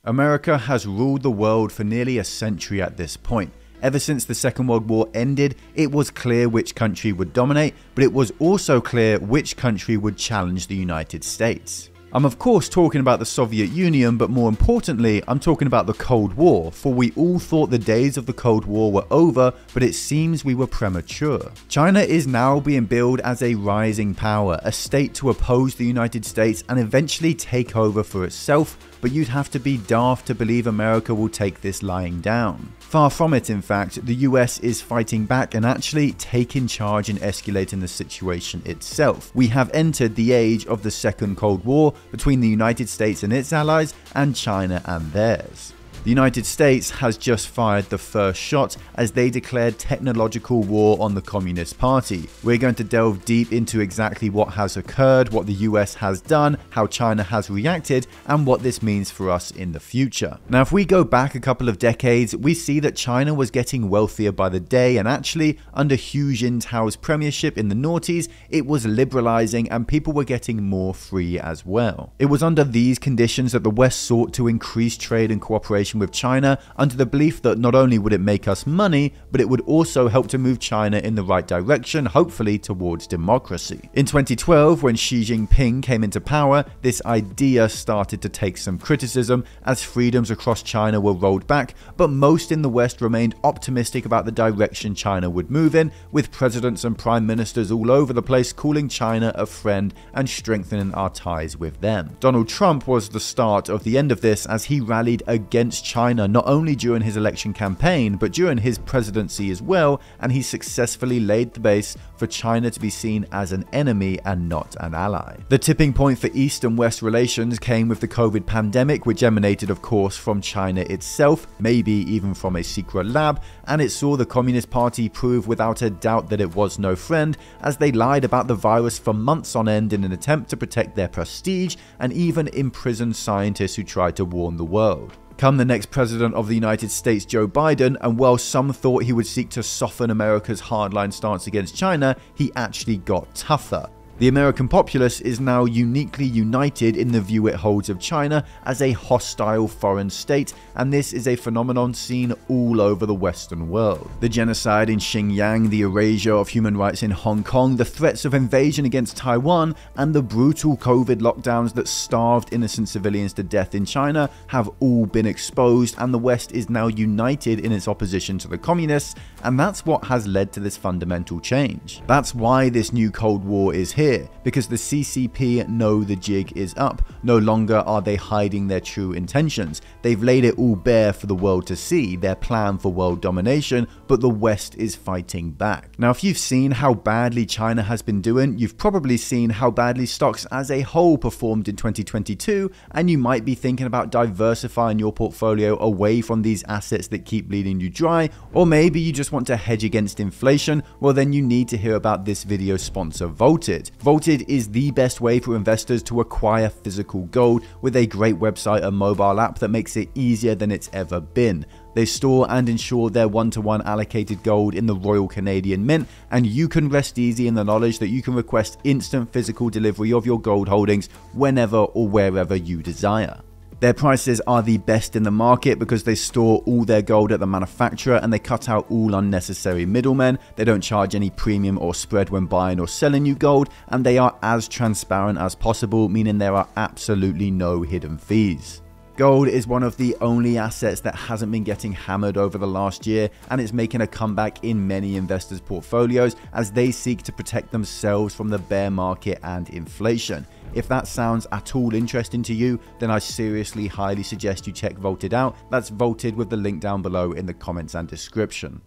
America has ruled the world for nearly a century at this point. Ever since the Second World War ended, it was clear which country would dominate, but it was also clear which country would challenge the United States. I'm of course talking about the Soviet Union, but more importantly, I'm talking about the Cold War, for we all thought the days of the Cold War were over, but it seems we were premature. China is now being billed as a rising power, a state to oppose the United States and eventually take over for itself, but you'd have to be daft to believe America will take this lying down. Far from it, in fact, the US is fighting back and actually taking charge and escalating the situation itself. We have entered the age of the Second Cold War between the United States and its allies and China and theirs. The United States has just fired the first shot as they declared technological war on the Communist Party. We're going to delve deep into exactly what has occurred, what the US has done, how China has reacted, and what this means for us in the future. Now, if we go back a couple of decades, we see that China was getting wealthier by the day, and actually, under Hu Jintao's premiership in the noughties, it was liberalizing and people were getting more free as well. It was under these conditions that the West sought to increase trade and cooperation with China under the belief that not only would it make us money, but it would also help to move China in the right direction, hopefully towards democracy. In 2012, when Xi Jinping came into power, this idea started to take some criticism as freedoms across China were rolled back, but most in the West remained optimistic about the direction China would move in, with presidents and prime ministers all over the place calling China a friend and strengthening our ties with them. Donald Trump was the start of the end of this as he rallied against China not only during his election campaign but during his presidency as well, and he successfully laid the base for China to be seen as an enemy and not an ally. The tipping point for East and West relations came with the COVID pandemic, which emanated of course from China itself, maybe even from a secret lab, and it saw the Communist Party prove without a doubt that it was no friend, as they lied about the virus for months on end in an attempt to protect their prestige and even imprisoned scientists who tried to warn the world. Come the next president of the United States, Joe Biden, and while some thought he would seek to soften America's hardline stance against China, he actually got tougher. The American populace is now uniquely united in the view it holds of China as a hostile foreign state, and this is a phenomenon seen all over the Western world. The genocide in Xinjiang, the erasure of human rights in Hong Kong, the threats of invasion against Taiwan, and the brutal COVID lockdowns that starved innocent civilians to death in China have all been exposed, and the West is now united in its opposition to the communists, and that's what has led to this fundamental change. That's why this new Cold War is here, because the CCP know the jig is up. No longer are they hiding their true intentions. They've laid it all bare for the world to see, their plan for world domination, but the West is fighting back. Now, if you've seen how badly China has been doing, you've probably seen how badly stocks as a whole performed in 2022, and you might be thinking about diversifying your portfolio away from these assets that keep bleeding you dry, or maybe you just want to hedge against inflation. Well, then you need to hear about this video sponsor, Volted. Volted is the best way for investors to acquire physical gold with a great website and mobile app that makes it easier than it's ever been. They store and insure their one-to-one allocated gold in the Royal Canadian Mint, and you can rest easy in the knowledge that you can request instant physical delivery of your gold holdings whenever or wherever you desire. Their prices are the best in the market because they store all their gold at the manufacturer and they cut out all unnecessary middlemen. They don't charge any premium or spread when buying or selling you gold, and they are as transparent as possible, meaning there are absolutely no hidden fees. Gold is one of the only assets that hasn't been getting hammered over the last year, and it's making a comeback in many investors' portfolios as they seek to protect themselves from the bear market and inflation. If that sounds at all interesting to you, then I seriously highly suggest you check Volted out. That's Volted with the link down below in the comments and description.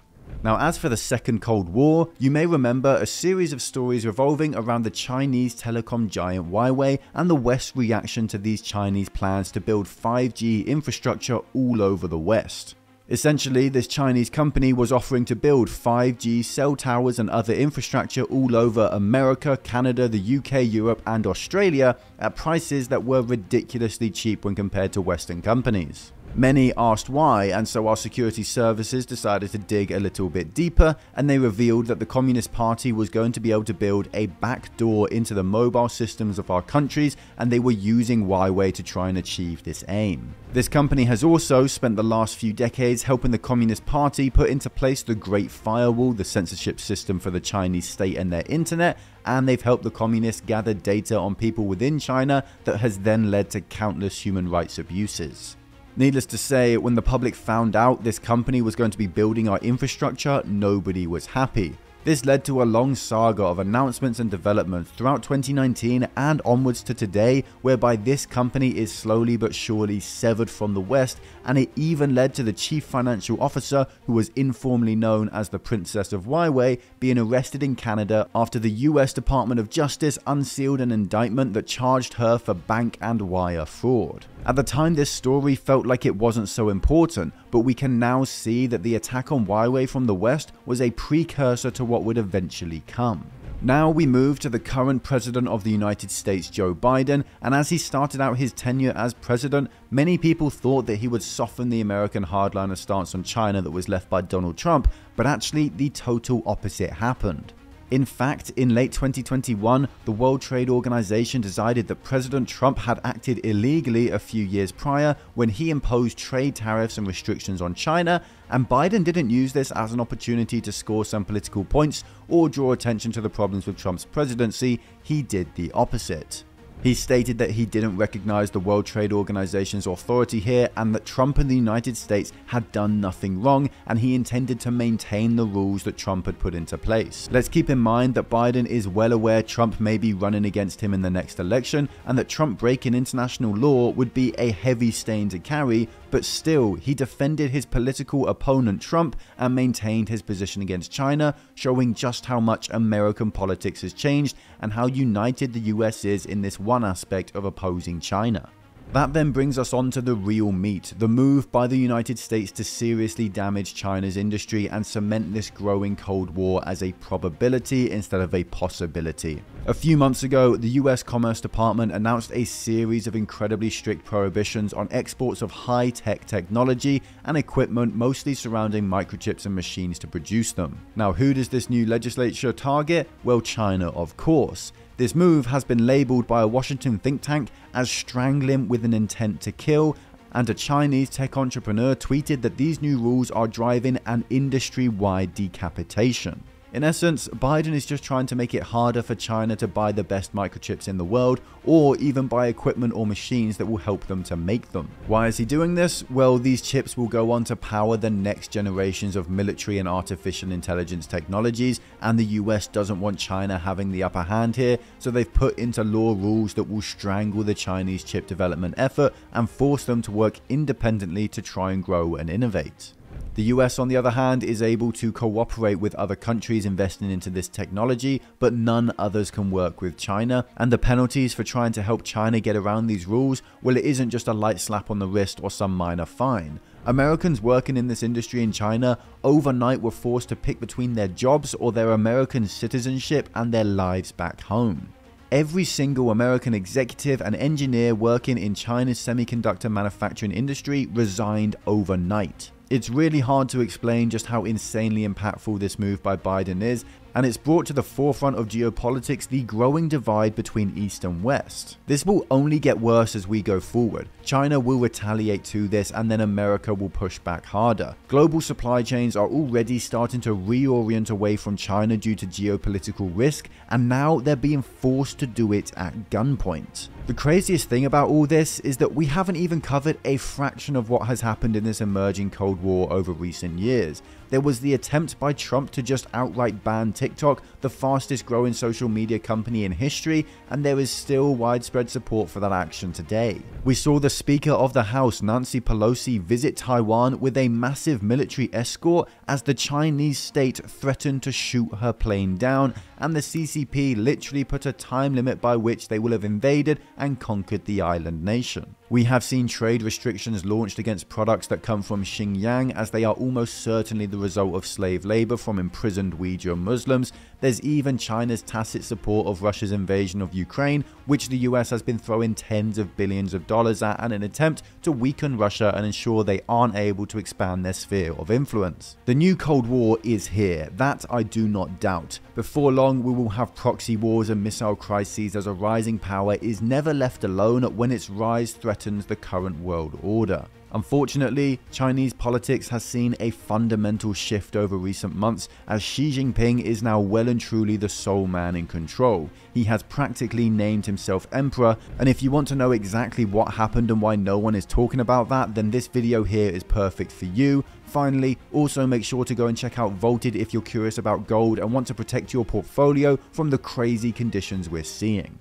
Now, as for the Second Cold War, you may remember a series of stories revolving around the Chinese telecom giant Huawei and the West's reaction to these Chinese plans to build 5G infrastructure all over the West. Essentially, this Chinese company was offering to build 5G cell towers and other infrastructure all over America, Canada, the UK, Europe, and Australia at prices that were ridiculously cheap when compared to Western companies. Many asked why, and so our security services decided to dig a little bit deeper, and they revealed that the Communist Party was going to be able to build a backdoor into the mobile systems of our countries, and they were using Huawei to try and achieve this aim. This company has also spent the last few decades helping the Communist Party put into place the Great Firewall, the censorship system for the Chinese state and their internet, and they've helped the communists gather data on people within China that has then led to countless human rights abuses. Needless to say, when the public found out this company was going to be building our infrastructure, nobody was happy. This led to a long saga of announcements and developments throughout 2019 and onwards to today, whereby this company is slowly but surely severed from the West, and it even led to the chief financial officer, who was informally known as the Princess of Huawei, being arrested in Canada after the US Department of Justice unsealed an indictment that charged her for bank and wire fraud. At the time, this story felt like it wasn't so important, but we can now see that the attack on Huawei from the West was a precursor to what would eventually come. Now we move to the current president of the United States, Joe Biden, and as he started out his tenure as president, many people thought that he would soften the American hardliner stance on China that was left by Donald Trump, but actually the total opposite happened. In fact, in late 2021, the World Trade Organization decided that President Trump had acted illegally a few years prior when he imposed trade tariffs and restrictions on China, and Biden didn't use this as an opportunity to score some political points or draw attention to the problems with Trump's presidency. He did the opposite. He stated that he didn't recognize the World Trade Organization's authority here and that Trump and the United States had done nothing wrong, and he intended to maintain the rules that Trump had put into place. Let's keep in mind that Biden is well aware Trump may be running against him in the next election, and that Trump breaking international law would be a heavy stain to carry, but still, he defended his political opponent Trump and maintained his position against China, showing just how much American politics has changed and how united the US is in this one aspect of opposing China. That then brings us on to the real meat, the move by the United States to seriously damage China's industry and cement this growing Cold War as a probability instead of a possibility. A few months ago, the US Commerce Department announced a series of incredibly strict prohibitions on exports of high-tech technology and equipment mostly surrounding microchips and machines to produce them. Now, who does this new legislature target? Well, China, of course. This move has been labeled by a Washington think tank as strangling with an intent to kill, and a Chinese tech entrepreneur tweeted that these new rules are driving an industry-wide decapitation. In essence, Biden is just trying to make it harder for China to buy the best microchips in the world, or even buy equipment or machines that will help them to make them. Why is he doing this? Well, these chips will go on to power the next generations of military and artificial intelligence technologies, and the US doesn't want China having the upper hand here, so they've put into law rules that will strangle the Chinese chip development effort and force them to work independently to try and grow and innovate. The US, on the other hand, is able to cooperate with other countries investing into this technology, but none others can work with China, and the penalties for trying to help China get around these rules, well, it isn't just a light slap on the wrist or some minor fine. Americans working in this industry in China overnight were forced to pick between their jobs or their American citizenship and their lives back home. Every single American executive and engineer working in China's semiconductor manufacturing industry resigned overnight. It's really hard to explain just how insanely impactful this move by Biden is, and it's brought to the forefront of geopolitics the growing divide between East and West. This will only get worse as we go forward. China will retaliate to this, and then America will push back harder. Global supply chains are already starting to reorient away from China due to geopolitical risk, and now they're being forced to do it at gunpoint. The craziest thing about all this is that we haven't even covered a fraction of what has happened in this emerging Cold War over recent years. There was the attempt by Trump to just outright ban TikTok, the fastest growing social media company in history, and there is still widespread support for that action today. We saw the Speaker of the House, Nancy Pelosi, visit Taiwan with a massive military escort as the Chinese state threatened to shoot her plane down, and the CCP literally put a time limit by which they will have invaded and conquered the island nation. We have seen trade restrictions launched against products that come from Xinjiang, as they are almost certainly the result of slave labor from imprisoned Uyghur Muslims. There's even China's tacit support of Russia's invasion of Ukraine, which the US has been throwing tens of billions of dollars at in an attempt to weaken Russia and ensure they aren't able to expand their sphere of influence. The new Cold War is here, that I do not doubt. Before long, we will have proxy wars and missile crises, as a rising power is never left alone when its rise threatens the current world order. Unfortunately, Chinese politics has seen a fundamental shift over recent months, as Xi Jinping is now well and truly the sole man in control. He has practically named himself emperor, and if you want to know exactly what happened and why no one is talking about that, then this video here is perfect for you. Finally, also make sure to go and check out Vaulted if you're curious about gold and want to protect your portfolio from the crazy conditions we're seeing.